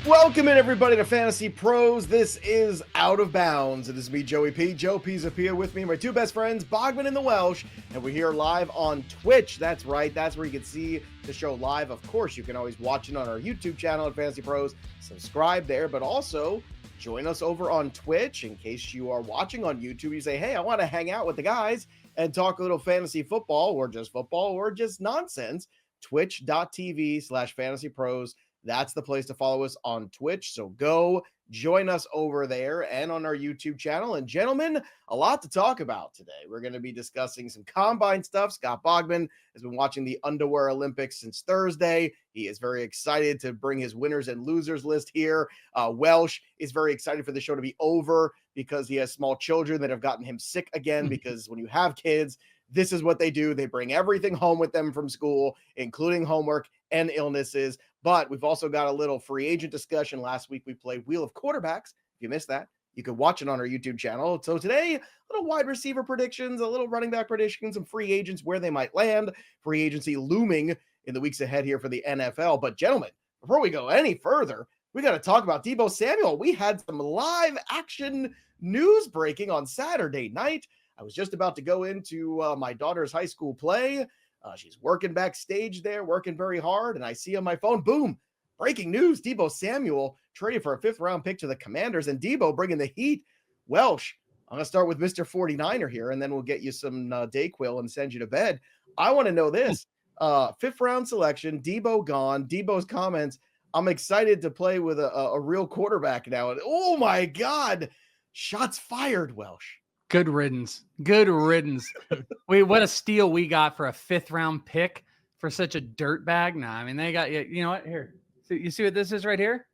Welcome in, everybody, to Fantasy Pros. This is Out of Bounds. It is me, Joey P. Joe Pisapia, with me, my two best friends, Bogman and the Welsh, and we're here live on Twitch. That's right. That's where you can see the show live. Of course, you can always watch it on our YouTube channel at Fantasy Pros. Subscribe there, but also join us over on Twitch in case you are watching on YouTube. You say, hey, I want to hang out with the guys and talk a little fantasy football or just nonsense. Twitch.tv/fantasypros. That's the place to follow us on Twitch. So go join us over there and on our YouTube channel. And gentlemen, a lot to talk about today. We're going to be discussing some combine stuff. Scott Bogman has been watching the Underwear Olympics since Thursday. He is very excited to bring his winners and losers list here. Welsh is very excited for the show to be over because he has small children that have gotten him sick again, because when you have kids, this is what they do. They bring everything home with them from school, including homework and illnesses. But we've also got a little free agent discussion. Last week we played Wheel of Quarterbacks. If you missed that, you can watch it on our YouTube channel. So today, a little wide receiver predictions, a little running back predictions, some free agents, where they might land. Free agency looming in the weeks ahead here for the NFL. But gentlemen, before we go any further, we got to talk about Deebo Samuel. We had some live action news breaking on Saturday night. I was just about to go into my daughter's high school play. She's working backstage there, working very hard, and I see on my phone, boom, breaking news, Deebo Samuel traded for a 5th-round pick to the Commanders, and Deebo bringing the heat. Welsh, I'm going to start with Mr. 49er here, and then we'll get you some Dayquil and send you to bed. I want to know this. 5th-round selection, Deebo gone, Deebo's comments, I'm excited to play with a real quarterback now. Oh, my God. Shots fired, Welsh. Good riddance. Good riddance. What a steal we got for a 5th-round pick for such a dirtbag. Nah, I mean, they got, you know what? Here. So you see what this is right here?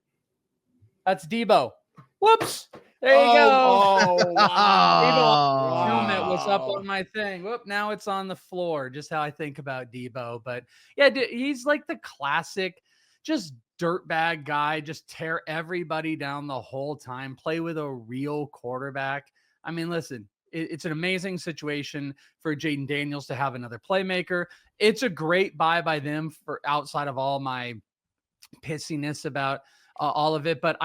That's Deebo. Whoops. There you go. Oh, wow. Helmet was up on my thing. Whoop, now it's on the floor. Just how I think about Deebo. But yeah, he's like the classic, just dirtbag guy. Just tear everybody down the whole time. Play with a real quarterback. I mean, listen, it's an amazing situation for Jayden Daniels to have another playmaker. It's a great buy by them for outside of all my pissiness about all of it. But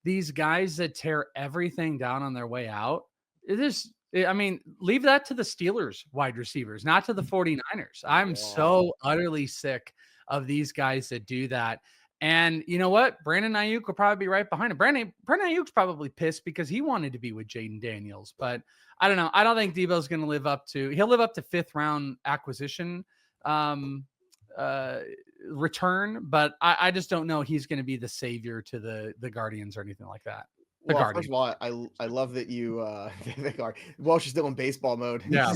these guys that tear everything down on their way out, leave that to the Steelers wide receivers, not to the 49ers. I'm so utterly sick of these guys that do that. And you know what? Brandon Ayuk will probably be right behind him. Brandon Ayuk's probably pissed because he wanted to be with Jayden Daniels. But I don't know. I don't think Deebo's going to live up to 5th-round acquisition return. But I just don't know he's going to be the savior to the Guardians or anything like that. Well, first of all, I love that you Welsh is still in baseball mode. Yeah.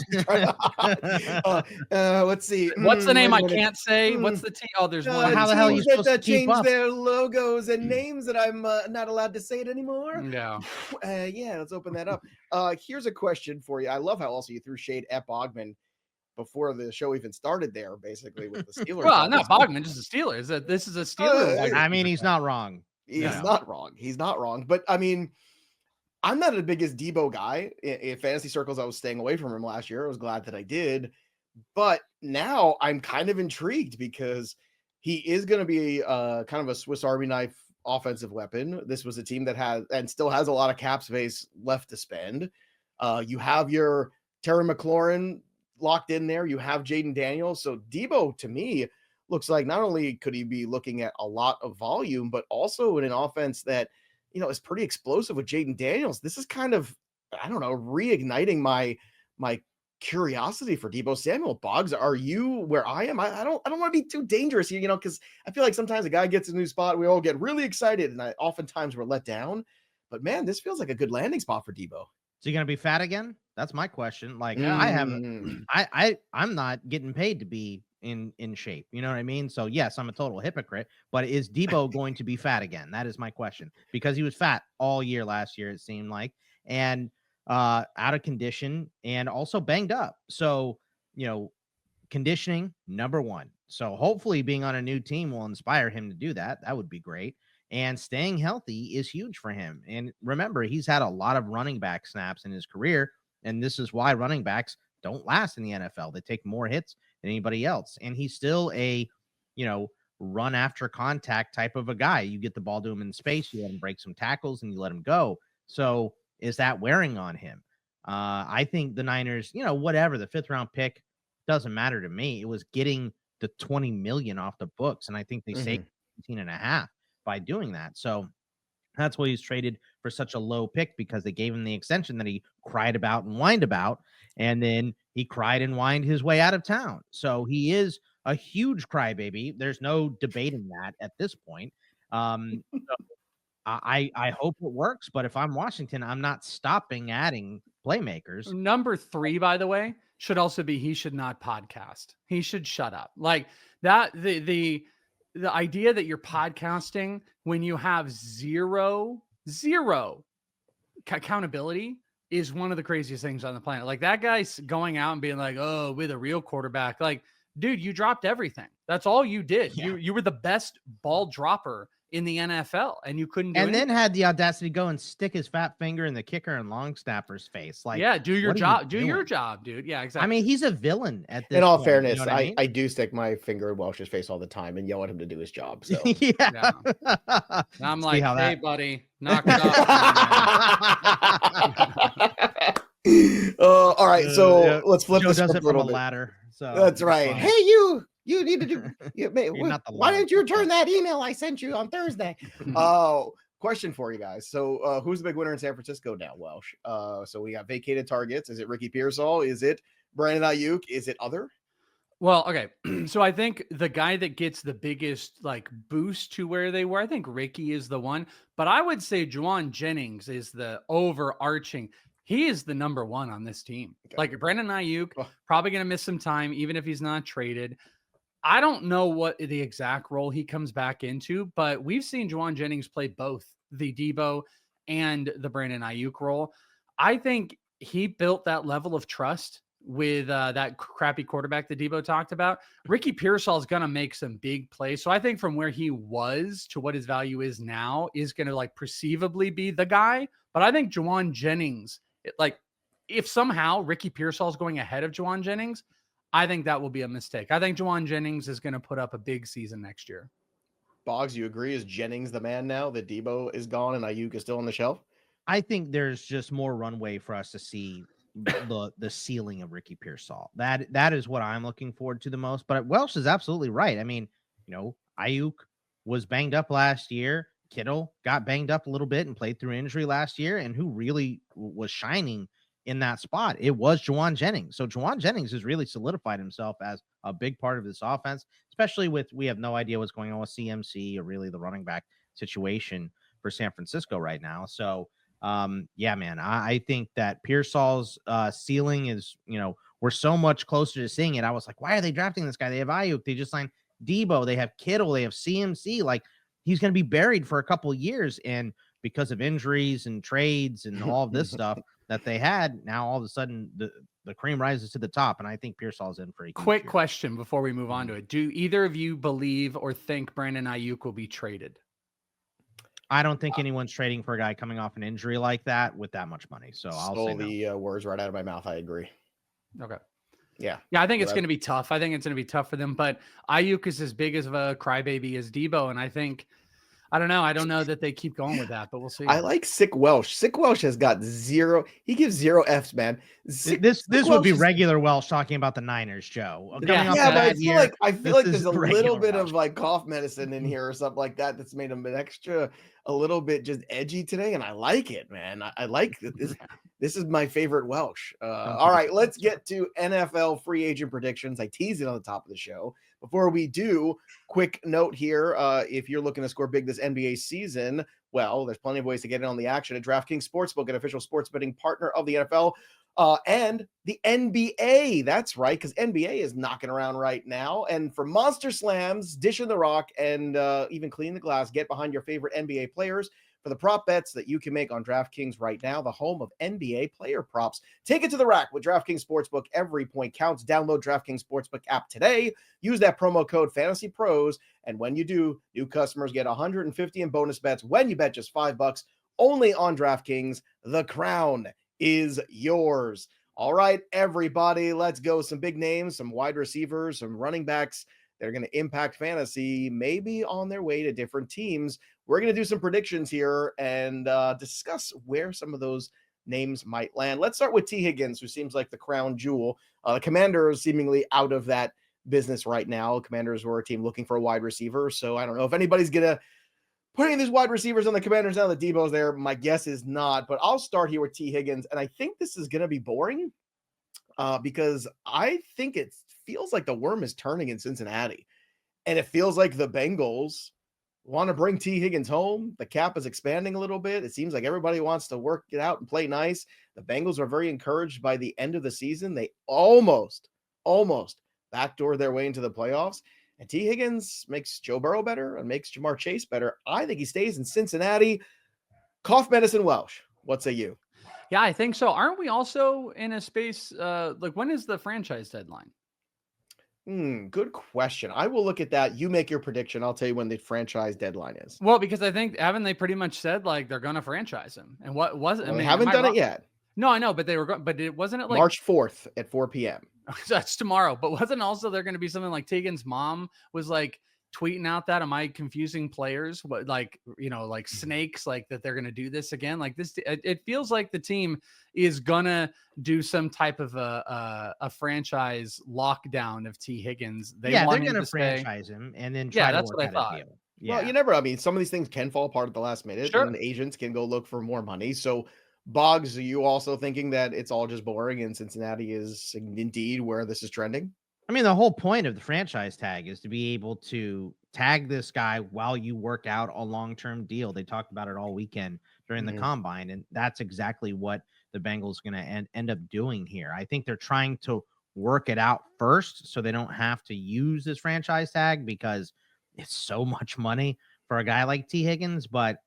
Let's see. What's the name I can't say? What's the team? Oh, there's one. How the hell are you supposed to keep change up? Their logos and names that I'm not allowed to say it anymore? Yeah. Yeah, let's open that up. Here's a question for you. I love how also you threw shade at Bogman before the show even started there, basically, with the Steelers. Well, not Bogman, just the Steelers. This is a Steelers. I mean, he's not wrong. He's not wrong. He's not wrong. But I mean, I'm not the biggest Deebo guy. In fantasy circles, I was staying away from him last year. I was glad that I did. But now I'm kind of intrigued because he is going to be kind of a Swiss Army knife offensive weapon. This was a team that has and still has a lot of cap space left to spend. You have your Terry McLaurin locked in there. You have Jayden Daniels. So Deebo, to me, looks like not only could he be looking at a lot of volume, but also in an offense that, is pretty explosive with Jayden Daniels. This is kind of, I don't know, reigniting my curiosity for Deebo Samuel. Boggs, are you where I am? I don't want to be too dangerous here, because I feel like sometimes a guy gets a new spot, we all get really excited, and oftentimes we're let down. But man, this feels like a good landing spot for Deebo. So you gonna be fat again? That's my question. Like I'm not getting paid to be in shape. You know what I mean? So yes, I'm a total hypocrite, but is Deebo going to be fat again? That is my question, because he was fat all year last year, it seemed like, and out of condition and also banged up. So, conditioning, number one. So hopefully being on a new team will inspire him to do that. That would be great. And staying healthy is huge for him. And remember, he's had a lot of running back snaps in his career. And this is why running backs don't last in the NFL. They take more hits than anybody else. And he's still a, run after contact type of a guy. You get the ball to him in space, you let him break some tackles, and you let him go. So is that wearing on him? I think the Niners, whatever, the 5th round pick doesn't matter to me. It was getting the 20 million off the books, and I think they saved 18.5 by doing that. So that's why he's traded for such a low pick, because they gave him the extension that he cried about and whined about, and then he cried and whined his way out of town. So he is a huge crybaby. There's no debating that at this point. So I hope it works, but if I'm Washington, I'm not stopping adding playmakers. Number 3, by the way, should also be he should not podcast. He should shut up. Like that, the idea that you're podcasting when you have zero accountability is one of the craziest things on the planet. Like that guy's going out and being like, oh, with a real quarterback. Like, dude, you dropped everything. That's all you did. Yeah. You were the best ball dropper in the NFL, and you couldn't do and anything. Then had the audacity to go and stick his fat finger in the kicker and long snapper's face. Like, yeah, do your job. Do your job, dude. Yeah, exactly. I mean, he's a villain at this In all point, fairness, you know I mean? I do stick my finger in Welsh's face all the time and yell at him to do his job. So yeah. I'm like, hey, buddy, knock it off. All right, so let's flip Joe this does a it little from a bit. ladder. So that's right. Hey, you need to do. Why didn't you return that email I sent you on Thursday? Question for you guys. So, who's the big winner in San Francisco now, Welsh? So we got vacated targets. Is it Ricky Pearsall? Is it Brandon Ayuk? Is it other? Well, okay. So I think the guy that gets the biggest like boost to where they were, I think Ricky is the one. But I would say Juwan Jennings is the overarching. He is the number 1 on this team. Okay. Like Brandon Ayuk, probably going to miss some time, even if he's not traded. I don't know what the exact role he comes back into, but we've seen Juwan Jennings play both the Deebo and the Brandon Ayuk role. I think he built that level of trust with that crappy quarterback that Deebo talked about. Ricky Pearsall is going to make some big plays. So I think from where he was to what his value is now is going to like perceivably be the guy. But I think Juwan Jennings, if somehow Ricky Pearsall is going ahead of Juwan Jennings, I think that will be a mistake. I think Juwan Jennings is going to put up a big season next year. Boggs, you agree? Is Jennings the man now that Deebo is gone and Ayuk is still on the shelf? I think there's just more runway for us to see the ceiling of Ricky Pearsall. That is what I'm looking forward to the most. But Welsh is absolutely right. I mean, Ayuk was banged up last year. Kittle got banged up a little bit and played through injury last year. And who really was shining in that spot? It was Juwan Jennings. So Juwan Jennings has really solidified himself as a big part of this offense, especially with, we have no idea what's going on with CMC or really the running back situation for San Francisco right now. So yeah, man, I think that Pearsall's ceiling is, we're so much closer to seeing it. I was like, why are they drafting this guy? They have Ayuk. They just signed Deebo. They have Kittle. They have CMC. Like, he's going to be buried for a couple of years. And because of injuries and trades and all of this stuff that they had, now all of a sudden the cream rises to the top. And I think Pearsall's in for a quick question before we move on to it. Do either of you believe or think Brandon Ayuk will be traded? I don't think anyone's trading for a guy coming off an injury like that with that much money. So I'll say no. The words right out of my mouth. I agree. Okay. Yeah. I think it's going to be tough. I think it's going to be tough for them, but Ayuk is as big as of a crybaby as Deebo. And I don't know. I don't know that they keep going with that, but we'll see. I like Sick Welsh. Sick Welsh has got 0. He gives 0 Fs, man. This would be regular Welsh talking about the Niners, Joe. But I feel like there's a little bit of like cough medicine in here or something like that that's made him a little bit just edgy today, and I like it, man. I like this. This is my favorite Welsh. All right, let's get to NFL free agent predictions. I teased it on the top of the show. Before we do, quick note here. If you're looking to score big this NBA season, well, there's plenty of ways to get in on the action at DraftKings Sportsbook, an official sports betting partner of the NFL and the NBA. That's right, because NBA is knocking around right now. And for Monster Slams, Dishing the Rock, and even Cleaning the Glass, get behind your favorite NBA players for the prop bets that you can make on DraftKings right now, the home of NBA player props. Take it to the rack with DraftKings Sportsbook. Every point counts. Download DraftKings Sportsbook app today. Use that promo code FantasyPros, and when you do, new customers get $150 in bonus bets when you bet just $5 only on DraftKings. The crown is yours. All right, everybody, let's go. Some big names, some wide receivers, some running backs that are going to impact fantasy, maybe on their way to different teams. We're going to do some predictions here and discuss where some of those names might land. Let's start with Tee Higgins, who seems like the crown jewel. The Commanders seemingly out of that business right now. Commanders were a team looking for a wide receiver, so I don't know if anybody's going to put any of these wide receivers on the Commanders now that Deebo's there. My guess is not, but I'll start here with Tee Higgins, and I think this is going to be boring because I think it feels like the worm is turning in Cincinnati, and it feels like the Bengals want to bring Tee Higgins home. The cap is expanding a little bit. It seems like everybody wants to work it out and play nice. The Bengals are very encouraged by the end of the season. They almost backdoor their way into the playoffs. And Tee Higgins makes Joe Burrow better and makes Jamar Chase better. I think he stays in Cincinnati. Cough medicine Welsh. What say you? Yeah, I think so. Aren't we also in a space, like when is the franchise deadline? Good question. I will look at that. You make your prediction. I'll tell you when the franchise deadline is. Well, because I think, haven't they pretty much said like they're going to franchise him? And what was it? Well, they haven't done it yet. No, I know, but they were going, but it wasn't it like March 4th at 4 p.m. That's tomorrow. But wasn't also there going to be something like Tee Higgins' mom was like tweeting out that, am I confusing players? What, like, you know, like snakes, like that they're going to do this again? Like this, it feels like the team is going to do some type of a franchise lockdown of Tee Higgins. They're going to franchise him and then try to that's work what I out thought. a deal. Yeah. Well, you never, I mean, some of these things can fall apart at the last minute. Sure. And agents can go look for more money. So Boggs, are you also thinking that it's all just boring and Cincinnati is indeed where this is trending? I mean, the whole point of the franchise tag is to be able to tag this guy while you work out a long-term deal. They talked about it all weekend during the combine, and that's exactly what the Bengals going to end up doing here. I think they're trying to work it out first so they don't have to use this franchise tag because it's so much money for a guy like Tee Higgins, but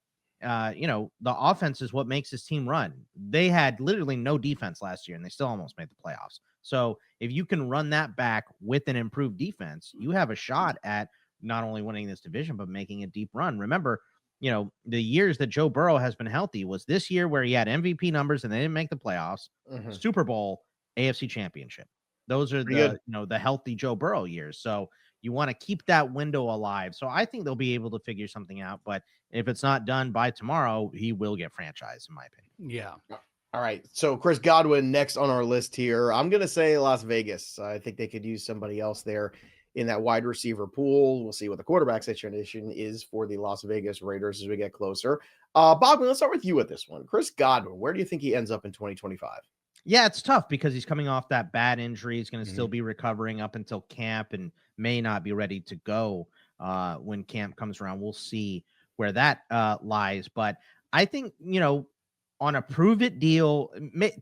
you know, the offense is what makes this team run. They had literally no defense last year and they still almost made the playoffs. So if you can run that back with an improved defense, you have a shot at not only winning this division, but making a deep run. Remember, you know, the years that Joe Burrow has been healthy was this year where he had MVP numbers and they didn't make the playoffs, Super Bowl, AFC Championship. Those are the, you know, the healthy Joe Burrow years. So you want to keep that window alive. So I think they'll be able to figure something out. But if it's not done by tomorrow, he will get franchised, in my opinion. Yeah. All right. So Chris Godwin next on our list here. I'm going to say Las Vegas. I think they could use somebody else there in that wide receiver pool. We'll see what the quarterback situation is for the Las Vegas Raiders as we get closer. Bogman, let's start with you with this one. Chris Godwin, where do you think he ends up in 2025? Yeah, it's tough because he's coming off that bad injury. He's going to still be recovering up until camp and may not be ready to go when camp comes around. We'll see where that lies. But I think, you know, on a prove-it deal,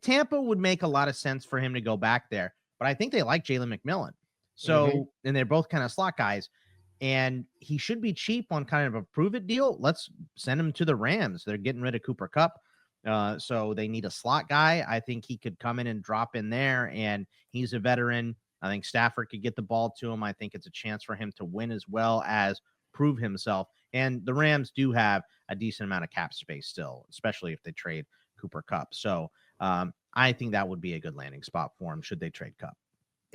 Tampa would make a lot of sense for him to go back there. But I think they like Jalen McMillan. So, and they're both kind of slot guys. And he should be cheap on kind of a prove-it deal. Let's send him to the Rams. They're getting rid of Cooper Kupp. So they need a slot guy. I think he could come in and drop in there, and he's a veteran. I think Stafford could get the ball to him. I think it's a chance for him to win as well as prove himself. And the Rams do have a decent amount of cap space still, especially if they trade Cooper Kupp. So I think that would be a good landing spot for him should they trade Kupp.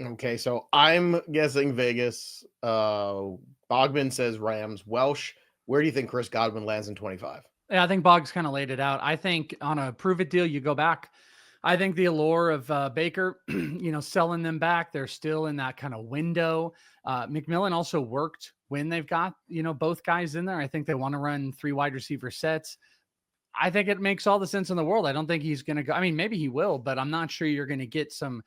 Okay, so I'm guessing Vegas. Bogman says Rams. Welsh, where do you think Chris Godwin lands in 25? Yeah, I think Boggs kind of laid it out. I think on a prove it deal, you go back. I think the allure of Baker, you know, selling them back, they're still in that kind of window. McMillan also worked when they've got, you know, both guys in there. I think they want to run 3 wide receiver sets. I think it makes all the sense in the world. I don't think he's going to go. I mean, maybe he will, but I'm not sure you're going to get some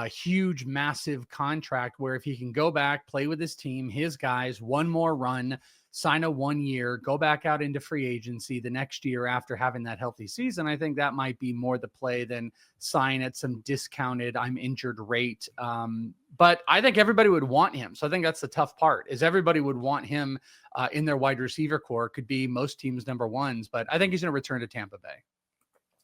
huge, massive contract where if he can go back, play with his team, his guys, one more run, sign a 1 year, go back out into free agency the next year after having that healthy season. I think that might be more the play than sign at some discounted I'm injured rate. But I think everybody would want him. So I think that's the tough part is everybody would want him in their wide receiver core. Could be most teams' number ones, but I think he's going to return to Tampa Bay.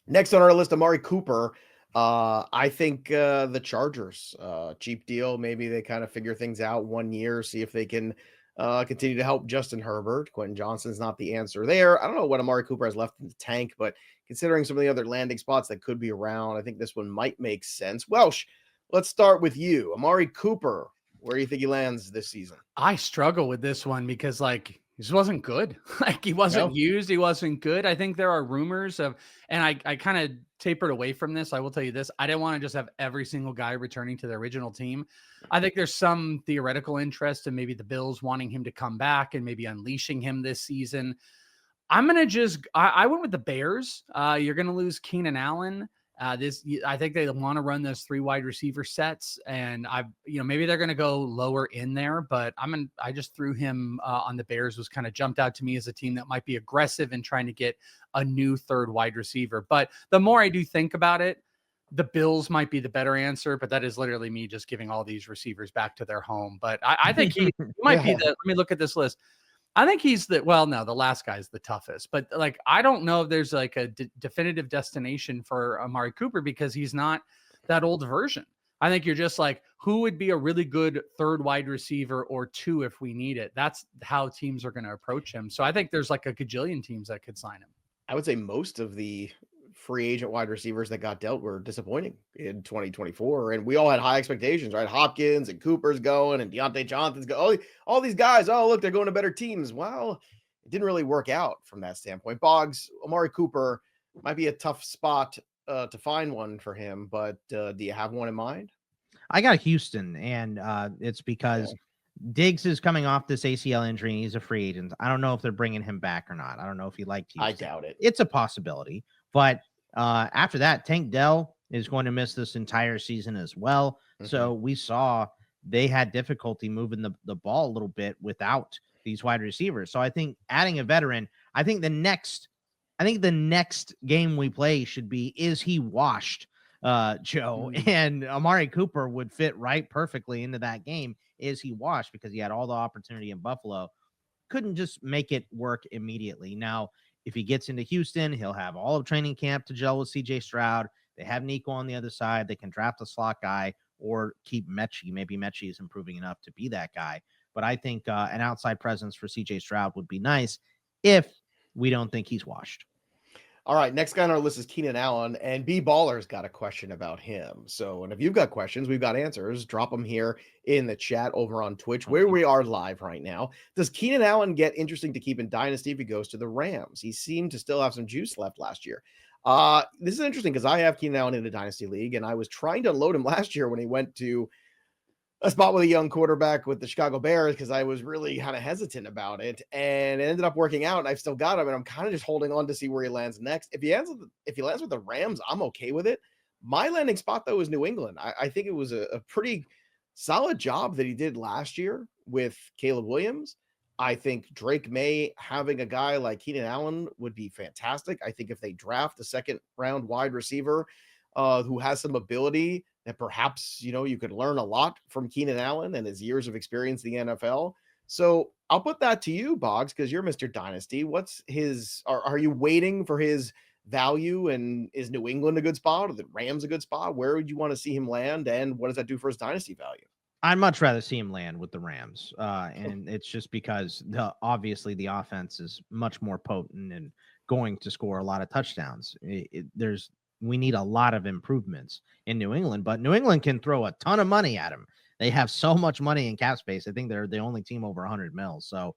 Next on our list, Amari Cooper. I think the Chargers, cheap deal. Maybe they kind of figure things out 1 year, see if they can continue to help Justin Herbert. Quentin Johnson's not the answer there. I don't know what Amari Cooper has left in the tank, but considering some of the other landing spots that could be around, I think this one might make sense. Welsh, let's start with you. Amari Cooper, Where do you think he lands this season? I struggle with this one because like he just wasn't good. Like he wasn't used. He wasn't good. I think there are rumors of, and I kind of tapered away from this. I will tell you this. I didn't want to just have every single guy returning to the original team. I think there's some theoretical interest in maybe the Bills wanting him to come back and maybe unleashing him this season. I'm going to I went with the Bears. You're going to lose Keenan Allen. I think they want to run those 3 wide receiver sets, and maybe they're going to go lower in there, but I just threw him on the Bears. Was kind of jumped out to me as a team that might be aggressive in trying to get a new 3rd wide receiver. But the more I do think about it, the Bills might be the better answer, but that is literally me just giving all these receivers back to their home. But I think he might be let me look at this list. I think he's the last guy's the toughest, but like, I don't know if there's like a definitive destination for Amari Cooper because he's not that old version. I think you're just like, who would be a really good 3rd wide receiver or 2 if we need it? That's how teams are going to approach him. So I think there's like a gajillion teams that could sign him. I would say most of the free agent wide receivers that got dealt were disappointing in 2024. And we all had high expectations, right? Hopkins and Cooper's going and Diontae Johnson's going. All these guys, oh, look, they're going to better teams. Well, it didn't really work out from that standpoint. Boggs, Amari Cooper might be a tough spot to find one for him, but do you have one in mind? I got Houston, and it's because Diggs is coming off this ACL injury, and he's a free agent. I don't know if they're bringing him back or not. I don't know if he liked Houston. I doubt it. It's a possibility. But after that, Tank Dell is going to miss this entire season as well. Mm-hmm. So we saw they had difficulty moving the ball a little bit without these wide receivers. So I think adding a veteran, I think the next game we play should be, is he washed, Joe? Mm-hmm. And Amari Cooper would fit right perfectly into that game. Is he washed? Because he had all the opportunity in Buffalo. Couldn't just make it work immediately. Now, if he gets into Houston, he'll have all of training camp to gel with CJ Stroud. They have Nico on the other side. They can draft a slot guy or keep Mechie. Maybe Mechie is improving enough to be that guy. But I think an outside presence for CJ Stroud would be nice if we don't think he's washed. All right, next guy on our list is Keenan Allen, and B Baller's got a question about him. So, and if you've got questions, we've got answers. Drop them here in the chat over on Twitch, where we are live right now. Does Keenan Allen get interesting to keep in Dynasty if he goes to the Rams? He seemed to still have some juice left last year. This is interesting because I have Keenan Allen in the Dynasty League, and I was trying to unload him last year when he went to a spot with a young quarterback with the Chicago Bears because I was really kind of hesitant about it, and it ended up working out, and I've still got him, and I'm kind of just holding on to see where he lands next. If he lands with the Rams, I'm okay with it. My landing spot, though, is New England. I think it was a pretty solid job that he did last year with Caleb Williams. I think Drake May having a guy like Keenan Allen would be fantastic. I think if they draft a 2nd-round wide receiver who has some ability, that perhaps, you could learn a lot from Keenan Allen and his years of experience in the NFL. So I'll put that to you, Boggs, because you're Mr. Dynasty. What's are you waiting for his value, and is New England a good spot or the Rams a good spot? Where would you want to see him land, and what does that do for his Dynasty value? I'd much rather see him land with the Rams. And it's just because obviously the offense is much more potent and going to score a lot of touchdowns. We need a lot of improvements in New England, but New England can throw a ton of money at him. They have so much money in cap space. I think they're the only team over 100 mils. So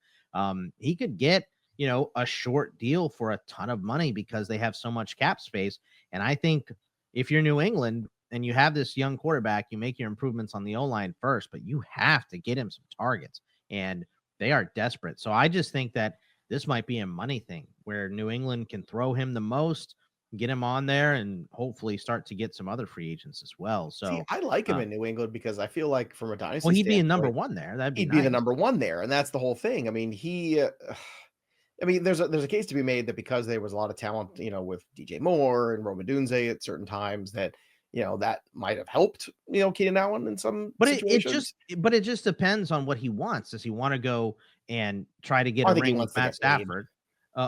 he could get, a short deal for a ton of money because they have so much cap space. And I think if you're New England and you have this young quarterback, you make your improvements on the O-line first, but you have to get him some targets, and they are desperate. So I just think that this might be a money thing where New England can throw him the most, get him on there, and hopefully start to get some other free agents as well. So see, I like him in New England because I feel like from a Dynasty he'd be a number one there. He'd be the number one there. And that's the whole thing. I mean, there's a case to be made that because there was a lot of talent, with DJ Moore and Rome Odunze at certain times that, that might have helped, Keenan Allen in some situations. It just depends on what he wants. Does he want to go and try to get a ring with Matt Stafford?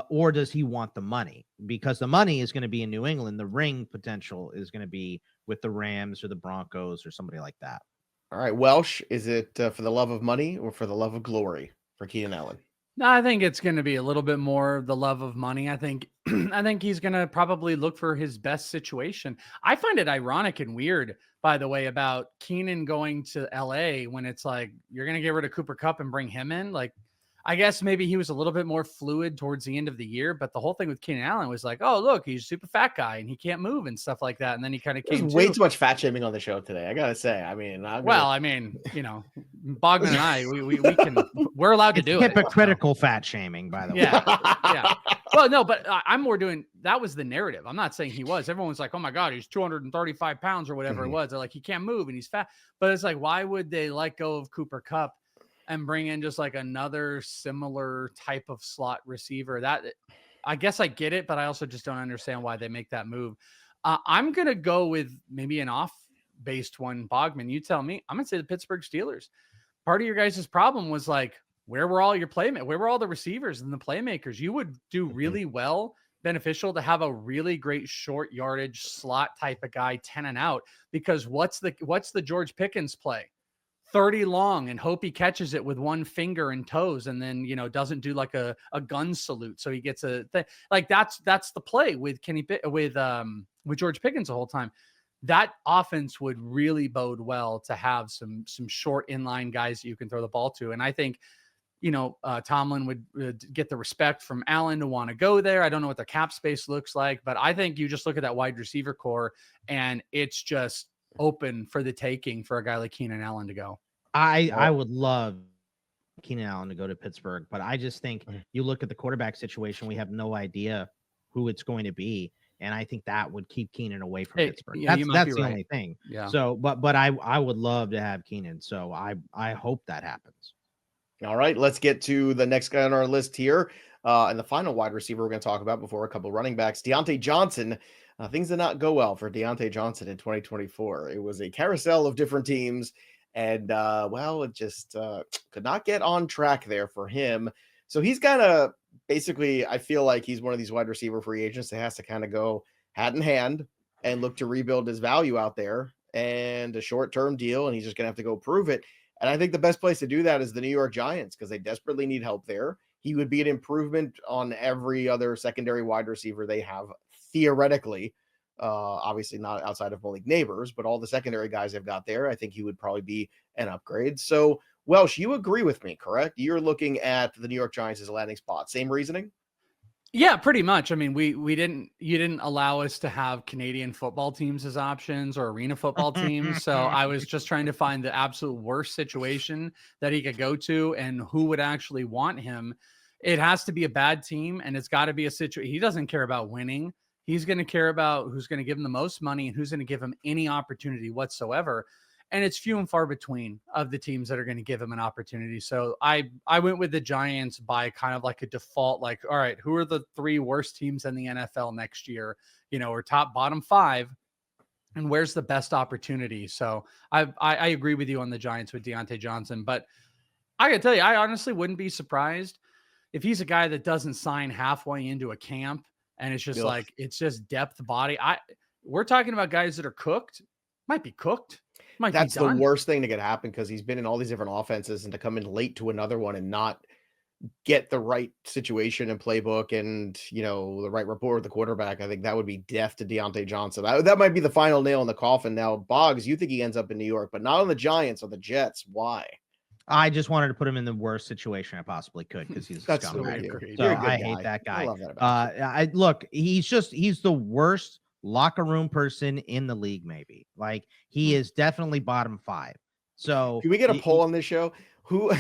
Or does he want the money? Because the money is going to be in New England. The ring potential is going to be with the Rams or the Broncos or somebody like that. All right. Welsh, is it for the love of money or for the love of glory for Keenan Allen? No, I think it's going to be a little bit more the love of money. I think I think he's going to probably look for his best situation. I find it ironic and weird, by the way, about Keenan going to LA when it's like you're going to get rid of Cooper Kupp and bring him in. Like, I guess maybe he was a little bit more fluid towards the end of the year, but the whole thing with Keenan Allen was like, oh, look, he's a super fat guy and he can't move and stuff like that. And then he kind of came way too much fat shaming on the show today. I gotta say. I mean, Bogman and I, we're allowed to do hypocritical fat shaming, by the way. Yeah. Well, no, but I'm more doing, that was the narrative. I'm not saying he was. Everyone's like, oh my God, he's 235 pounds or whatever it was. They're like, he can't move and he's fat. But it's like, why would they let go of Cooper Kupp and bring in just like another similar type of slot receiver? That, I guess I get it, but I also just don't understand why they make that move. I'm going to go with maybe an off-based one. Bogman, you tell me. I'm going to say the Pittsburgh Steelers. Part of your guys' problem was like, where were all your playmakers? Where were all the receivers and the playmakers? You would do really well, beneficial to have a really great short yardage slot type of guy, 10 and out, because what's the George Pickens play? 30 long and hope he catches it with one finger and toes and then, doesn't do like a gun salute. So he gets a thing. Like that's the play with George Pickens the whole time. That offense would really bode well to have some short inline guys that you can throw the ball to. And I think, Tomlin would get the respect from Allen to want to go there. I don't know what their cap space looks like, but I think you just look at that wide receiver core and it's just open for the taking for a guy like Keenan Allen to go. I would love Keenan Allen to go to Pittsburgh, but I just think you look at the quarterback situation, we have no idea who it's going to be. And I think that would keep Keenan away from Pittsburgh. Yeah, that's the only thing. Yeah. So, but I would love to have Keenan. So I hope that happens. All right, let's get to the next guy on our list here. And the final wide receiver we're going to talk about before a couple of running backs, Diontae Johnson. Things did not go well for Diontae Johnson in 2024. It was a carousel of different teams. And, it just could not get on track there for him. So he's kind of basically, I feel like he's one of these wide receiver free agents that has to kind of go hat in hand and look to rebuild his value out there and a short-term deal. And he's just going to have to go prove it. And I think the best place to do that is the New York Giants because they desperately need help there. He would be an improvement on every other secondary wide receiver they have theoretically. Obviously not outside of Malik Neighbors, but all the secondary guys they've got there, I think he would probably be an upgrade. So, Welsh, you agree with me, correct? You're looking at the New York Giants as a landing spot. Same reasoning? Yeah, pretty much. I mean, you didn't allow us to have Canadian football teams as options or arena football teams. So I was just trying to find the absolute worst situation that he could go to and who would actually want him. It has to be a bad team and it's got to be a situation. He doesn't care about winning. He's going to care about who's going to give him the most money and who's going to give him any opportunity whatsoever. And it's few and far between of the teams that are going to give him an opportunity. So I went with the Giants by kind of like a default, like, all right, who are the 3 worst teams in the NFL next year, or bottom 5, and where's the best opportunity? So I agree with you on the Giants with Diontae Johnson, but I gotta tell you, I honestly wouldn't be surprised if he's a guy that doesn't sign halfway into a camp. And it's just like, it's just depth body. We're talking about guys that are cooked, might be cooked. That's the worst thing that could happen because he's been in all these different offenses and to come in late to another one and not get the right situation and playbook and, the right rapport with the quarterback. I think that would be death to Diontae Johnson. That might be the final nail in the coffin. Now, Boggs, you think he ends up in New York, but not on the Giants or the Jets. Why? I just wanted to put him in the worst situation I possibly could because he's a scumbag. So I hate that guy. I love that about he's the worst locker room person in the league. Maybe like he is definitely bottom 5. So can we get a poll on this show? Who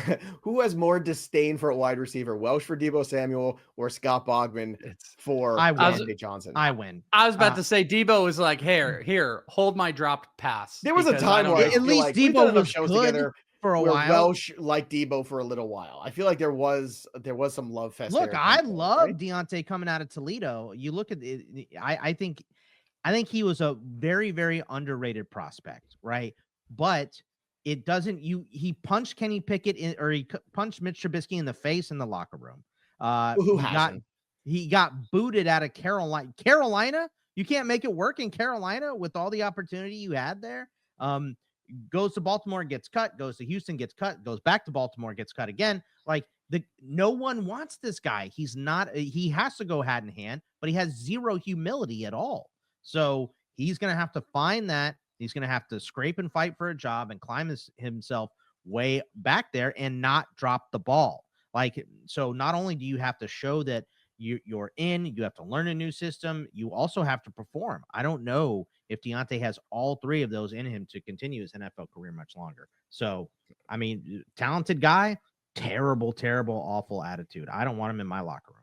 has more disdain for a wide receiver, Welsh for Deebo Samuel or Scott Bogman for Diontae Johnson? I win. I was about to say Deebo was like, here, hold my dropped pass. There was a time where at least Deebo was good together for a while. Welsh liked Deebo for a little while. I feel like there was some love fest. Look, I love Diontae coming out of Toledo. You look at it, I think he was a very, very underrated prospect, right? But it doesn't. He punched Kenny Pickett or he punched Mitch Trubisky in the face in the locker room. He got booted out of Carolina. Carolina, you can't make it work in Carolina with all the opportunity you had there. Goes to Baltimore, gets cut. Goes to Houston, gets cut. Goes back to Baltimore, gets cut again. Like No one wants this guy. He has to go hand in hand, but he has zero humility at all. So he's going to have to find that. He's going to have to scrape and fight for a job and climb himself way back there and not drop the ball. So not only do you have to show that you're in, you have to learn a new system, you also have to perform. I don't know if Diontae has all three of those in him to continue his NFL career much longer. So, I mean, talented guy, terrible, awful attitude. I don't want him in my locker room.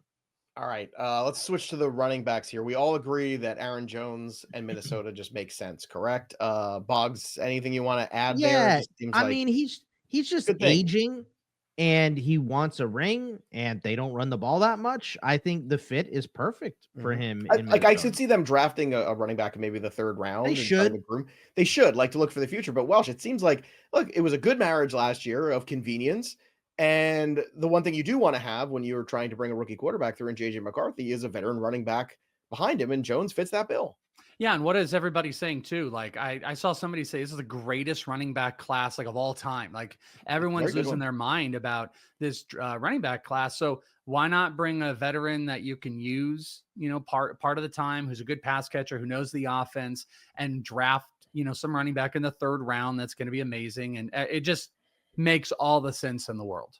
All right, let's switch to the running backs here. We all agree that Aaron Jones and Minnesota just makes sense, correct? Boggs, anything you want to add there? It just mean, he's just aging and he wants a ring and they don't run the ball that much. I think the fit is perfect for him. I could see them drafting a running back in maybe the third round. They should. They should to look for the future. But Welsh, it seems like, look, it was a good marriage last year of convenience. And the one thing you do want to have when you're trying to bring a rookie quarterback through in JJ McCarthy is a veteran running back behind him. And Jones fits that bill. Yeah, and what is everybody saying too? Like I saw somebody say this is the greatest running back class of all time. Like everyone's losing their mind about this running back class. So why not bring a veteran that you can use, part of the time, who's a good pass catcher, who knows the offense, and draft, some running back in the third round that's going to be amazing, and it just makes all the sense in the world.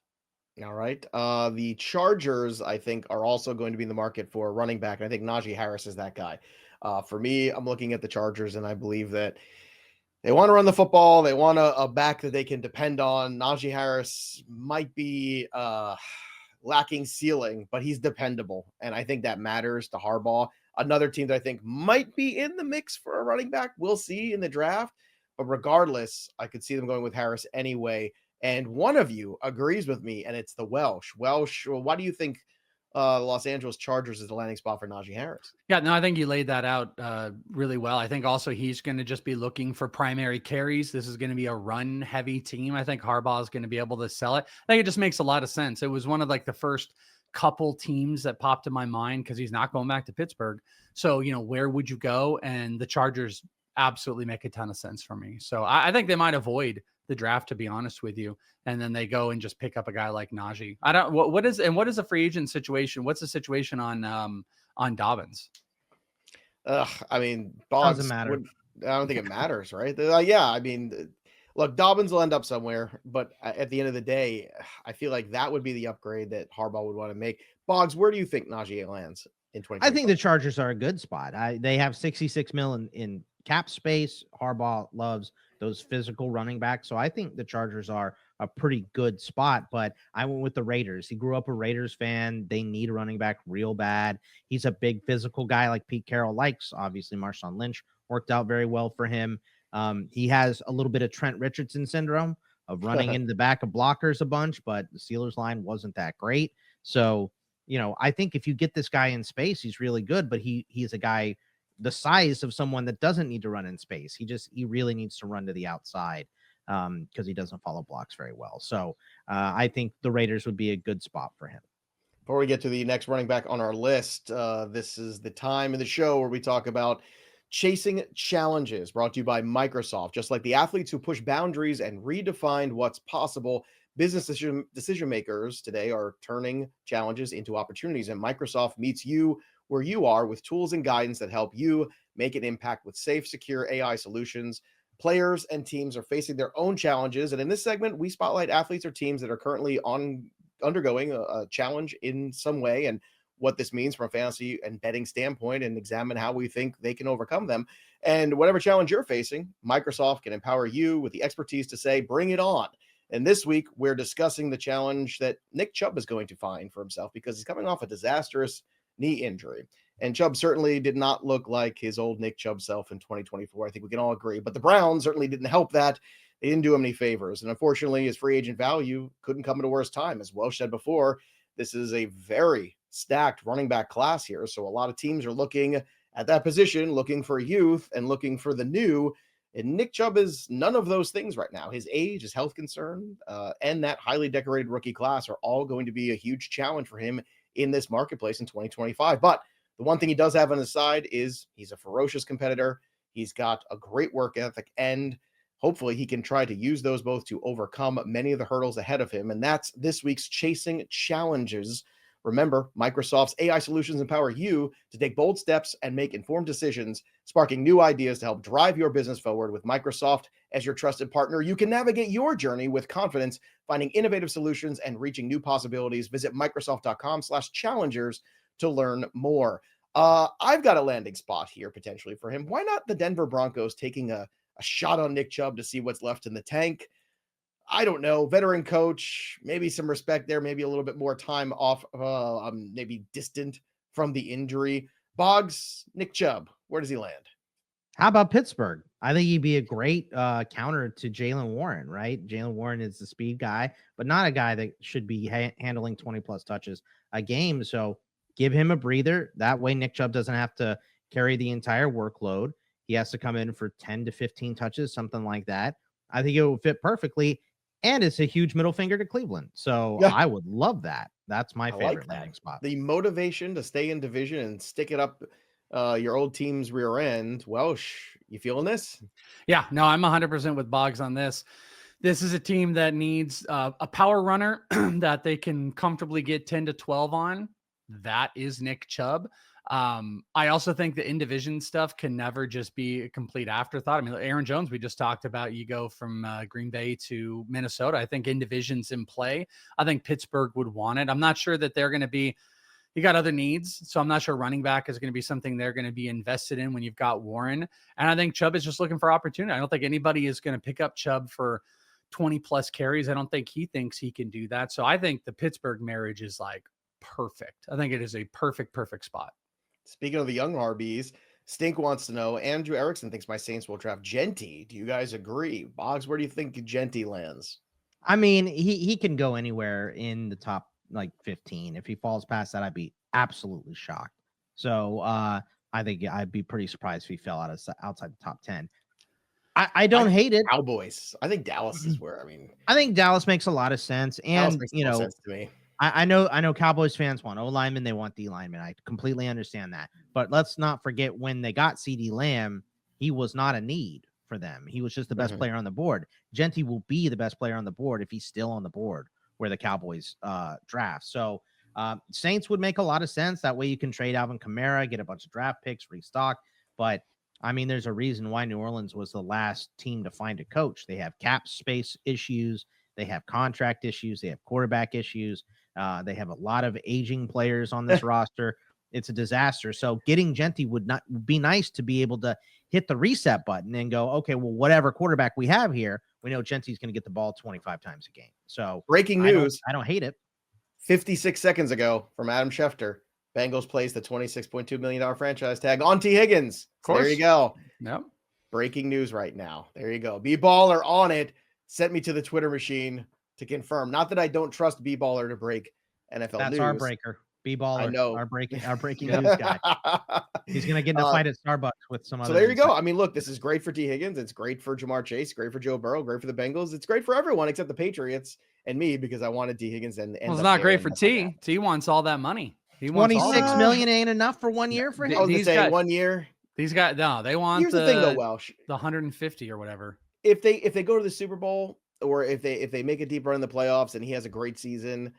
All right. The Chargers, I think, are also going to be in the market for a running back, and I think Najee Harris is that guy. For me, I'm looking at the Chargers, and I believe that they want to run the football. They want a back that they can depend on. Najee Harris might be lacking ceiling, but he's dependable, and I think that matters to Harbaugh. Another team that I think might be in the mix for a running back, we'll see in the draft. But regardless, I could see them going with Harris anyway. And one of you agrees with me, and it's the Welsh. Welsh, why do you think the Los Angeles Chargers is the landing spot for Najee Harris? Yeah, no, I think you laid that out really well. I think also he's going to just be looking for primary carries. This is going to be a run-heavy team. I think Harbaugh is going to be able to sell it. I think it just makes a lot of sense. It was one of the first couple teams that popped in my mind because he's not going back to Pittsburgh. So, where would you go? And the Chargers absolutely make a ton of sense for me. So I think they might avoid the draft, to be honest with you. And then they go and just pick up a guy like Najee. What is a free agent situation? What's the situation on Dobbins? I mean, Boggs doesn't matter. I don't think it matters, right? Yeah. I mean, look, Dobbins will end up somewhere, but at the end of the day, I feel like that would be the upgrade that Harbaugh would want to make. Boggs, where do you think Najee lands in 2020? I think the Chargers are a good spot. They have $66 million in cap space. Harbaugh loves those physical running backs. So I think the Chargers are a pretty good spot, but I went with the Raiders. He grew up a Raiders fan. They need a running back real bad. He's a big physical guy like Pete Carroll likes. Obviously, Marshawn Lynch worked out very well for him. He has a little bit of Trent Richardson syndrome of running into the back of blockers a bunch, but the Steelers line wasn't that great. So, I think if you get this guy in space, he's really good, but he's a guy the size of someone that doesn't need to run in space. He really needs to run to the outside because he doesn't follow blocks very well. So I think the Raiders would be a good spot for him. Before we get to the next running back on our list, this is the time in the show where we talk about chasing challenges, brought to you by Microsoft. Just like the athletes who push boundaries and redefined what's possible, business decision makers today are turning challenges into opportunities, and Microsoft meets you where you are with tools and guidance that help you make an impact with safe, secure AI solutions. Players and teams are facing their own challenges, and in this segment, we spotlight athletes or teams that are currently undergoing a challenge in some way and what this means from a fantasy and betting standpoint, and examine how we think they can overcome them. And whatever challenge you're facing, Microsoft can empower you with the expertise to say, bring it on. And this week, we're discussing the challenge that Nick Chubb is going to find for himself because he's coming off a disastrous knee injury. And Chubb certainly did not look like his old Nick Chubb self in 2024. I think we can all agree. But the Browns certainly didn't help that. They didn't do him any favors. And unfortunately, his free agent value couldn't come at a worse time. As Welsh said before, this is a very stacked running back class here. So a lot of teams are looking at that position, looking for youth and looking for the new. And Nick Chubb is none of those things right now. His age, his health concern, and that highly decorated rookie class are all going to be a huge challenge for him in this marketplace in 2025. But the one thing he does have on his side is he's a ferocious competitor. He's got a great work ethic, and Hopefully, he can try to use those both to overcome many of the hurdles ahead of him. And that's this week's Chasing Challenges. Remember, Microsoft's AI solutions empower you to take bold steps and make informed decisions, sparking new ideas to help drive your business forward. With Microsoft as your trusted partner, you can navigate your journey with confidence, finding innovative solutions and reaching new possibilities. Visit Microsoft.com/challengers to learn more. I've got a landing spot here potentially for him. Why not the Denver Broncos taking a shot on Nick Chubb to see what's left in the tank? I don't know. Veteran coach, maybe some respect there, maybe a little bit more time off, maybe distant from the injury. Boggs, Nick Chubb, where does he land? How about Pittsburgh? I think he'd be a great counter to Jaylen Warren, right? Jaylen Warren is the speed guy, but not a guy that should be handling 20-plus touches a game. So give him a breather. That way Nick Chubb doesn't have to carry the entire workload. He has to come in for 10 to 15 touches, something like that. I think it will fit perfectly. And it's a huge middle finger to Cleveland. So yeah. I would love that. That's my favorite landing spot. The motivation to stay in division and stick it up your old team's rear end. Welsh, you feeling this? Yeah, no, I'm 100% with Boggs on this. This is a team that needs a power runner that they can comfortably get 10 to 12 on. That is Nick Chubb. I also think the in-division stuff can never just be a complete afterthought. I mean, Aaron Jones, we just talked about, you go from Green Bay to Minnesota. I think in-division's in play. I think Pittsburgh would want it. I'm not sure that they're going to be, you got other needs. So I'm not sure running back is going to be something they're going to be invested in when you've got Warren. And I think Chubb is just looking for opportunity. I don't think anybody is going to pick up Chubb for 20 plus carries. I don't think he thinks he can do that. So I think the Pittsburgh marriage is like perfect. I think it is a perfect spot. Speaking of the young RBs, Stink wants to know, Andrew Erickson thinks my Saints will draft Jeanty. Do you guys agree? Boggs, where do you think Jeanty lands? I mean, he can go anywhere in the top like 15. If he falls past that, I'd be absolutely shocked. So I think I'd be pretty surprised if he fell outside the top 10. I don't hate it. Cowboys. I think Dallas is where, I think Dallas makes a lot of sense. And, sense to me. I know Cowboys fans want O linemen, they want D linemen. I completely understand that. But let's not forget when they got CeeDee Lamb, he was not a need for them. He was just the best player on the board. Jeanty will be the best player on the board if he's still on the board where the Cowboys draft. So Saints would make a lot of sense. That way you can trade Alvin Kamara, get a bunch of draft picks, restock. But I mean, there's a reason why New Orleans was the last team to find a coach. They have cap space issues. They have contract issues. They have quarterback issues. They have a lot of aging players on this roster. It's a disaster. So getting Jeanty would not be nice to be able to hit the reset button and go, okay, well, whatever quarterback we have here, we know Jeanty's going to get the ball 25 times a game. So breaking news. I don't hate it. 56 seconds ago from Adam Schefter, Bengals placed the $26.2 million franchise tag on Tee Higgins. So there you go. Yep. Breaking news right now. There you go. B-Baller on it. Sent me to the Twitter machine to confirm. Not that I don't trust B-Baller to break NFL news. That's our breaker. B-Baller. I know. Our breaking news guy. He's going to get in a fight at Starbucks with some other. So there you go. I mean, look, this is great for Tee Higgins. It's great for Jamar Chase. Great for Joe Burrow. Great for the Bengals. It's great for everyone except the Patriots and me because I wanted Tee Higgins. And well, it's not great for T. T wants all that money. He wants $26 million ain't enough for 1 year for him. I was gonna say 1 year. These guys, no, they want. Here's the thing, though, Welsh. The 150 or whatever. If they go to the Super Bowl or if they make a deep run in the playoffs and he has a great season,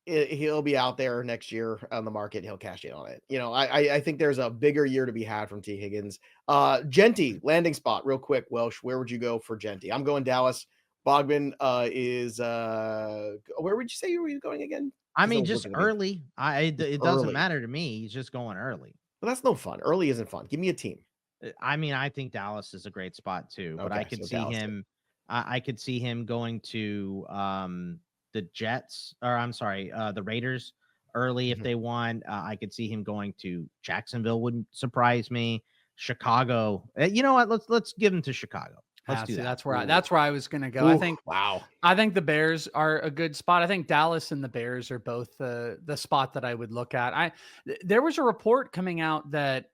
he'll be out there next year on the market. He'll cash in on it. You know, I think there's a bigger year to be had from Tee Higgins. Jeanty, landing spot, real quick, Welsh. Where would you go for Jeanty? I'm going Dallas. Bogman is where would you say you were going again? I mean, just early. It doesn't matter to me. He's just going early. But that's no fun. Early isn't fun. Give me a team. I mean, I think Dallas is a great spot too, but I could see him. I could see him going to the Jets, or I'm sorry, the Raiders early if they want. I could see him going to Jacksonville. Wouldn't surprise me. Chicago. You know what? Let's give him to Chicago. Let's do that. That's where I was going to go. Ooh, I think the Bears are a good spot. I think Dallas and the Bears are both the spot that I would look at. There was a report coming out that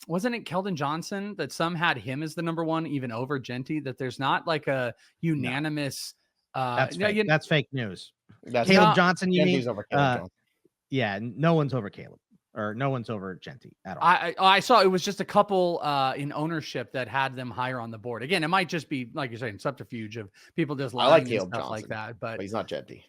wasn't it Keldon Johnson that some had him as the number one even over Jeanty, that there's not like a unanimous. That's fake. That's fake news. That's Caleb Johnson. You mean? Over Caleb Johnson. Yeah, no one's over Caleb. or no one's over Jeanty at all. I saw it was just a couple in ownership that had them higher on the board. Again, it might just be like you're saying, subterfuge of people just lying and stuff like that. But he's not Jeanty.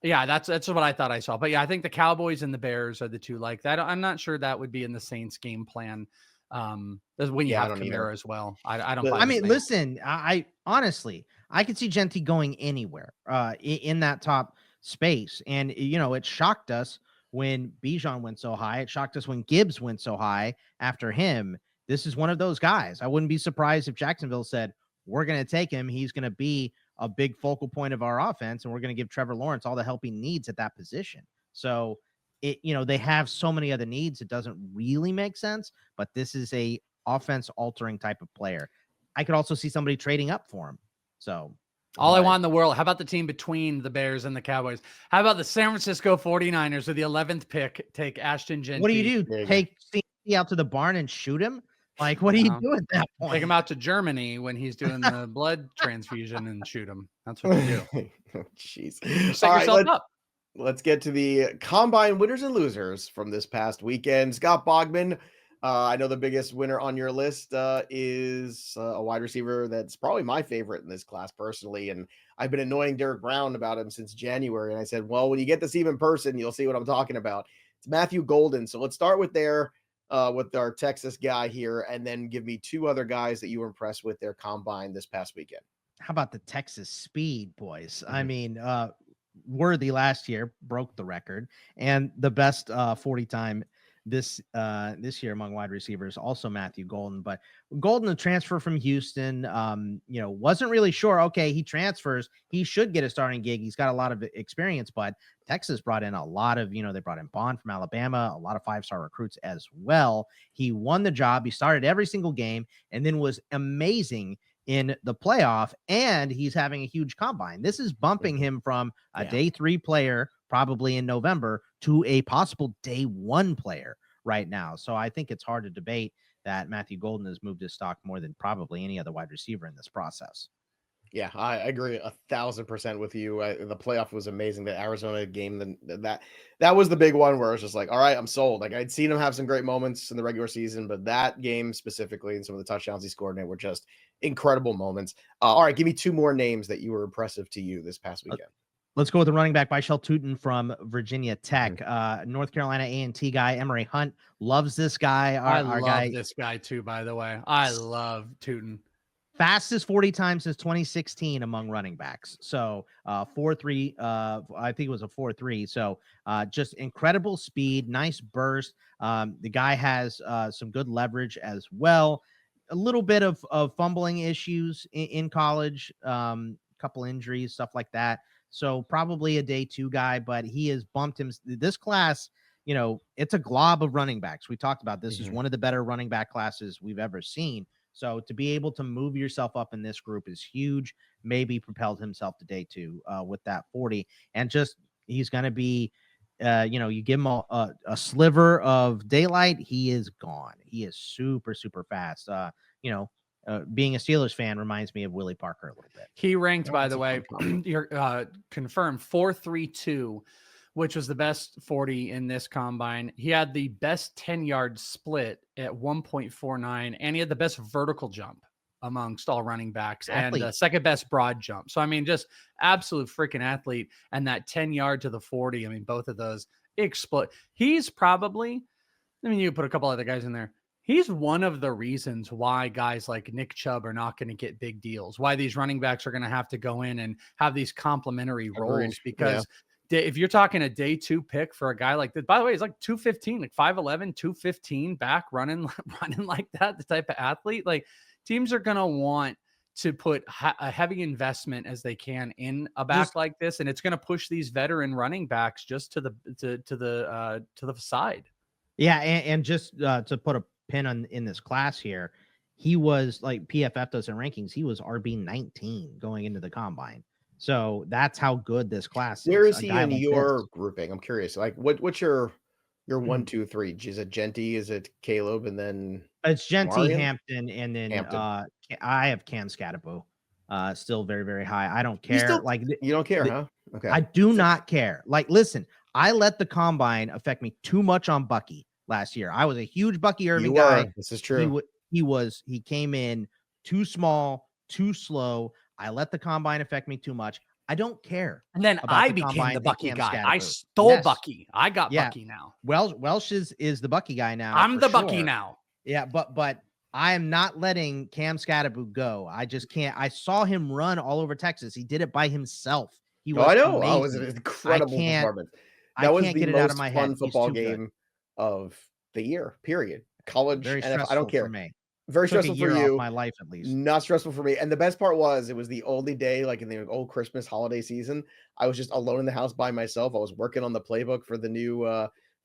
Yeah, that's what I thought I saw. But yeah, I think the Cowboys and the Bears are the two like that. I'm not sure that would be in the Saints game plan. When you have Kamara as well. I don't. I mean, listen, I honestly, I could see Jeanty going anywhere in that top space. And, it shocked us when Bijan went so high. It shocked us when Gibbs went so high after him. This is one of those guys. I wouldn't be surprised if Jacksonville said, we're going to take him. He's going to be a big focal point of our offense, and we're going to give Trevor Lawrence all the help he needs at that position. So they have so many other needs. It doesn't really make sense, but this is a offense altering type of player. I could also see somebody trading up for him. So I want in the world. How about the team between the Bears and the Cowboys? How about the San Francisco 49ers with the 11th pick, take Ashton Jeanty? What do you do? Take CMC out to the barn and shoot him? Like, what do you do at that point? Take him out to Germany when he's doing the blood transfusion and shoot him. That's what you do. Jeez. Set yourself up. Let's get to the combine winners and losers from this past weekend. Scott Bogman, I know the biggest winner on your list is a wide receiver that's probably my favorite in this class personally. And I've been annoying Derek Brown about him since January. And I said, well, when you get to see him in person, you'll see what I'm talking about. It's Matthew Golden. So let's start with with our Texas guy here, and then give me two other guys that you were impressed with their combine this past weekend. How about the Texas speed, boys? I mean, Worthy last year broke the record, and the best 40 time this year among wide receivers, also Matthew Golden. But Golden, the transfer from Houston, wasn't really sure. Okay, he transfers, he should get a starting gig. He's got a lot of experience, but Texas brought in a lot of, they brought in Bond from Alabama, a lot of 5-star recruits as well. He won the job. He started every single game and then was amazing in the playoff, and he's having a huge combine. This is bumping him from a day 3 player probably in November to a possible day 1 player right now. So I think it's hard to debate that Matthew Golden has moved his stock more than probably any other wide receiver in this process. Yeah, I agree 1,000% with you. The playoff was amazing. The Arizona game, that was the big one where I was just like, all right, I'm sold. Like, I'd seen him have some great moments in the regular season, but that game specifically and some of the touchdowns he scored in it were just incredible moments. All right, give me two more names that you were impressive to you this past weekend. Let's go with the running back, Bhayshul Tuten from Virginia Tech. North Carolina A&T guy, Emory Hunt loves this guy. I love this guy too, by the way. I love Tuten. Fastest 40 times since 2016 among running backs. So 4.3, I think it was a 4.3. So just incredible speed, nice burst. The guy has some good leverage as well. A little bit of fumbling issues in college, couple injuries, stuff like that. So probably a day 2 guy, but he has bumped him. This class, it's a glob of running backs. We talked about this is one of the better running back classes we've ever seen. So to be able to move yourself up in this group is huge. Maybe propelled himself to day 2 with that 40. And just he's going to be, you give him a sliver of daylight, he is gone. He is super, super fast. Being a Steelers fan reminds me of Willie Parker a little bit. He ranked, by the way, confirmed 4.32, which was the best 40 in this combine. He had the best 10-yard split at 1.49, and he had the best vertical jump amongst all running backs and the second best broad jump. So, I mean, just absolute freaking athlete. And that 10-yard to the 40, I mean, both of those explode. He's probably, you put a couple other guys in there. He's one of the reasons why guys like Nick Chubb are not going to get big deals, why these running backs are going to have to go in and have these complementary roles, because if you're talking a day 2 pick for a guy like this, by the way, he's like 215, like 5'11", 215 back running like that, the type of athlete, like teams are going to want to put a heavy investment as they can in a back like this. And it's going to push these veteran running backs just to the side. Yeah. And just to put a pin in this class here, he was like PFF does in rankings. He was RB 19 going into the combine. So that's how good this class is. Where is he in your grouping? I'm curious. Like, what's your 1, 2, 3? Is it Jeanty? Is it Caleb? And then it's Jeanty, Hampton, and then I have Cam Scatterbo. Still very, very high. I don't care. You don't care, huh? Okay. I do not care. Like, listen, I let the combine affect me too much on Bucky. last year. I was a huge Bucky Irving You guy. were. This is true. He came in too small, too slow. I let the combine affect me too much. I don't care. And then about I the became combine the and Bucky Cam guy. I Scatterbo. stole Yes. Bucky. I got Yeah. Bucky now. Welsh is the Bucky guy now. I'm for the Bucky sure. now. Yeah, but I am not letting Cam Scatterbo go. I just can't. I saw him run all over Texas. He did it by himself. He was I know. amazing. Oh, it was an incredible performance. I Was can't the get it out of most my fun head. football He's too game of the year, period. College, Very NFL, stressful I don't care. for me. Very Took stressful a year for you. off my life at least. Not stressful for me. And the best part was it was the only day, like in the old Christmas holiday season, I was just alone in the house by myself. I was working on the playbook for the new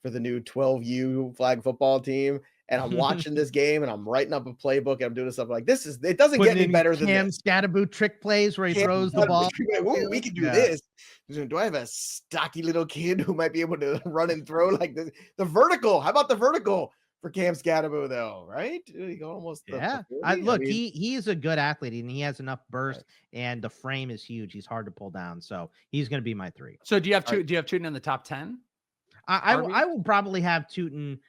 12U flag football team. And I'm watching this game and I'm writing up a playbook and I'm doing stuff like this. It doesn't get any better than Cam this. Scatterbo trick plays where he throws the ball. Ooh, we can do this. Do I have a stocky little kid who might be able to run and throw like this? The vertical? How about the vertical for Cam Scatterbo though? Right? He got almost he is a good athlete and he has enough burst and the frame is huge. He's hard to pull down, so he's going to be my 3. So do you have Tuten in the top 10? I will probably have Tuten.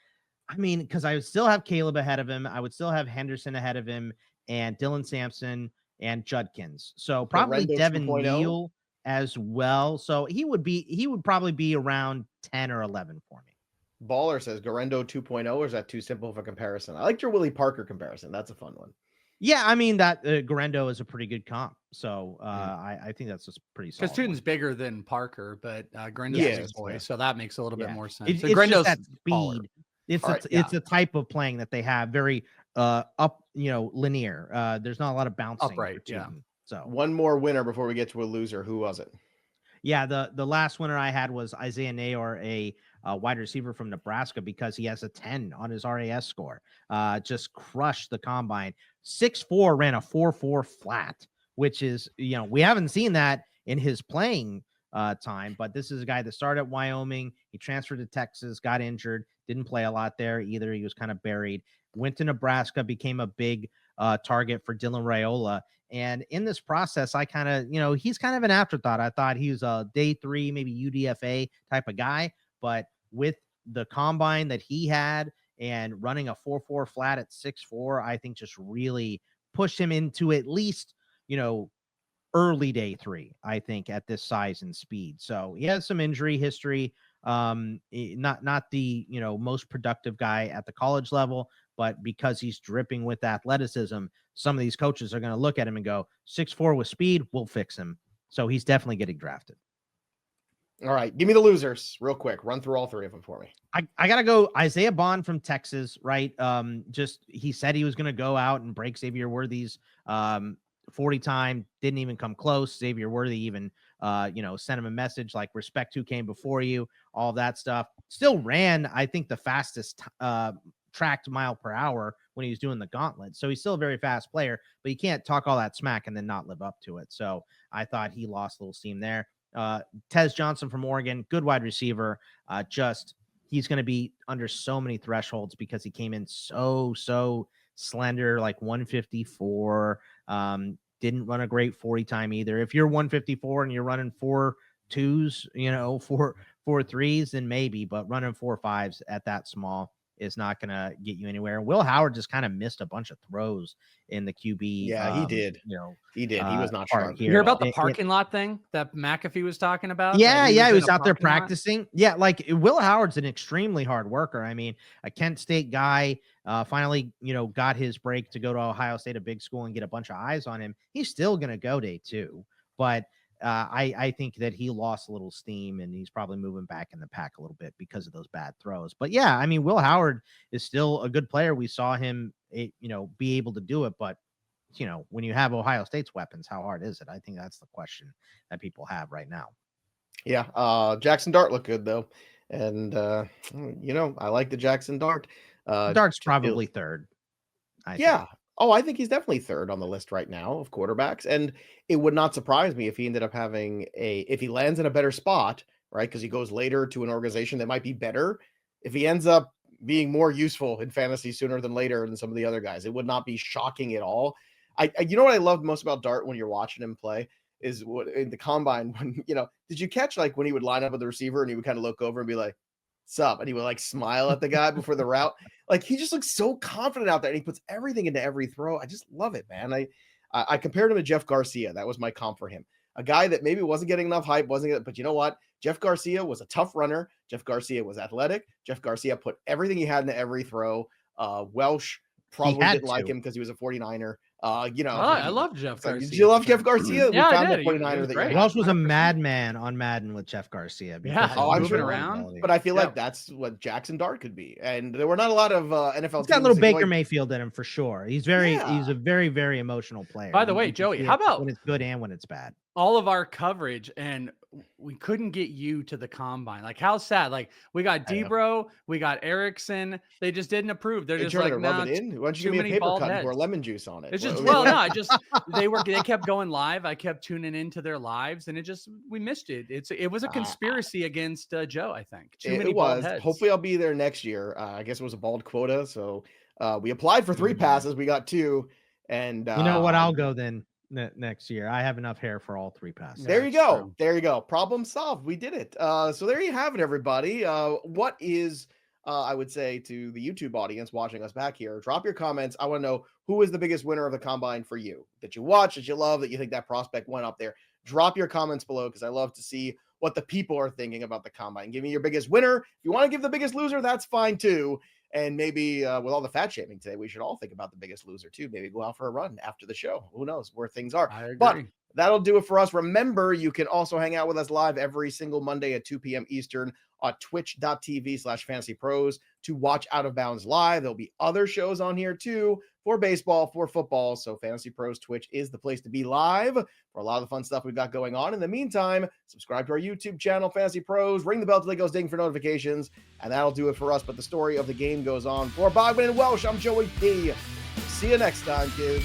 I mean, because I would still have Caleb ahead of him. I would still have Henderson ahead of him and Dylan Sampson and Judkins. So probably Devin Neal as well. So he would probably be around 10 or 11 for me. Baller says Garendo 2.0, or is that too simple of a comparison? I liked your Willie Parker comparison. That's a fun one. Yeah, I mean that Garendo is a pretty good comp. So I think that's just pretty solid. Because Tuten's bigger than Parker, but Grendo's his boy, so that makes a little bit more sense. So Grendo's that speed. Baller. It's a type of playing that they have, very up, linear. There's not a lot of bouncing. Upright, yeah. So one more winner before we get to a loser. Who was it? Yeah, the last winner I had was Isaiah Neyor, a wide receiver from Nebraska, because he has a 10 on his RAS score. Just crushed the combine. 6'4", ran a 4.4 flat, which is, we haven't seen that in his playing time, but this is a guy that started at Wyoming. He transferred to Texas, got injured, didn't play a lot there either. He was kind of buried, went to Nebraska, became a big target for Dylan Raiola. And in this process, I kind of, he's kind of an afterthought. I thought he was a day 3, maybe UDFA type of guy, but with the combine that he had and running a 4.4 flat at 6'4", I think just really pushed him into at least, early day 3, I think, at this size and speed. So he has some injury history. Not the, most productive guy at the college level, but because he's dripping with athleticism, some of these coaches are going to look at him and go, 6'4" with speed, we'll fix him. So he's definitely getting drafted. All right, give me the losers real quick. Run through all 3 of them for me. I got to go Isaiah Bond from Texas, right? He said he was going to go out and break Xavier Worthy's 40 time, didn't even come close. Xavier Worthy even, sent him a message like, respect who came before you, all that stuff. Still ran, I think, the fastest tracked mile per hour when he was doing the gauntlet. So he's still a very fast player, but you can't talk all that smack and then not live up to it. So I thought he lost a little steam there. Tez Johnson from Oregon, good wide receiver. He's going to be under so many thresholds because he came in so slender, like 154. Didn't run a great 40 time either. If you're 154 and you're running 4.2s, 4.3s, then maybe, but running 4.5s at that small is not going to get you anywhere. Will Howard just kind of missed a bunch of throws in the QB. Yeah, he did. He did. He was not sharp. You hear about the parking lot thing that McAfee was talking about? Yeah, he was out there practicing. Lot? Yeah, like Will Howard's an extremely hard worker. I mean, a Kent State guy, finally, got his break to go to Ohio State, a big school, and get a bunch of eyes on him. He's still going to go day 2, but I think that he lost a little steam and he's probably moving back in the pack a little bit because of those bad throws. But yeah, I mean, Will Howard is still a good player. We saw him, be able to do it. But, when you have Ohio State's weapons, how hard is it? I think that's the question that people have right now. Yeah. Jaxson Dart looked good though. And, I like the Jaxson Dart. Dart's probably 3rd. I think. Oh, I think he's definitely 3rd on the list right now of quarterbacks. And it would not surprise me if he ended up if he lands in a better spot, right? Because he goes later to an organization that might be better. If he ends up being more useful in fantasy sooner than later than some of the other guys, it would not be shocking at all. You know what I loved most about Dart when you're watching him play is what in the combine, when, did you catch like when he would line up with the receiver and he would kind of look over and be like, sup? And he would like smile at the guy before the route. Like he just looks so confident out there, and he puts everything into every throw. I just love it, man. I compared him to Jeff Garcia. That was my comp for him. A guy that maybe wasn't getting enough hype, but you know what? Jeff Garcia was a tough runner. Jeff Garcia was athletic. Jeff Garcia put everything he had into every throw. Welsh probably didn't like him because he was a 49er. I love Jeff Garcia. Did you love Jeff Garcia? Yeah, we found I did. 49er that Welsh was a madman on Madden with Jeff Garcia. I'm sure around. But I feel like that's what Jaxson Dart could be. And there were not a lot of NFL. He's got a little Baker Mayfield in him for sure. He's a very, very emotional player. By the way, Joey, how about when it's good and when it's bad? All of our coverage, and we couldn't get you to the combine. Like, how sad. Like, we got Deebo, we got Erickson. They just didn't approve. They're just like, rub it in. Why don't you give me a paper cut and pour lemon juice on it? It's just they kept going live. I kept tuning into their lives, and we missed it. It was a conspiracy against Joe, I think. Too many bald heads. Hopefully I'll be there next year. I guess it was a bald quota. So we applied for 3 passes. We got 2. And you know what? I'll go then. Next year, I have enough hair for all 3 passes. There you go. True. There you go. Problem solved. We did it. So there you have it, everybody. What is I would say to the YouTube audience watching us back here, drop your comments. I want to know who is the biggest winner of the combine for you, that you watch, that you love, that you think that prospect went up there. Drop your comments below, because I love to see what the people are thinking about the combine. Give me your biggest winner. If you want to give the biggest loser, that's fine too. And maybe with all the fat shaming today, we should all think about the biggest loser too. Maybe go out for a run after the show. Who knows where things are. I agree. But that'll do it for us. Remember, you can also hang out with us live every single Monday at 2 p.m. Eastern on twitch.tv/fantasypros to watch Out of Bounds live. There'll be other shows on here too for baseball, for football. So Fantasy Pros Twitch is the place to be live for a lot of the fun stuff we've got going on. In the meantime, subscribe to our YouTube channel, Fantasy Pros. Ring the bell till it goes ding for notifications. And that'll do it for us. But the story of the game goes on. For Bogman and Welsh, I'm Joey P. See you next time, kids.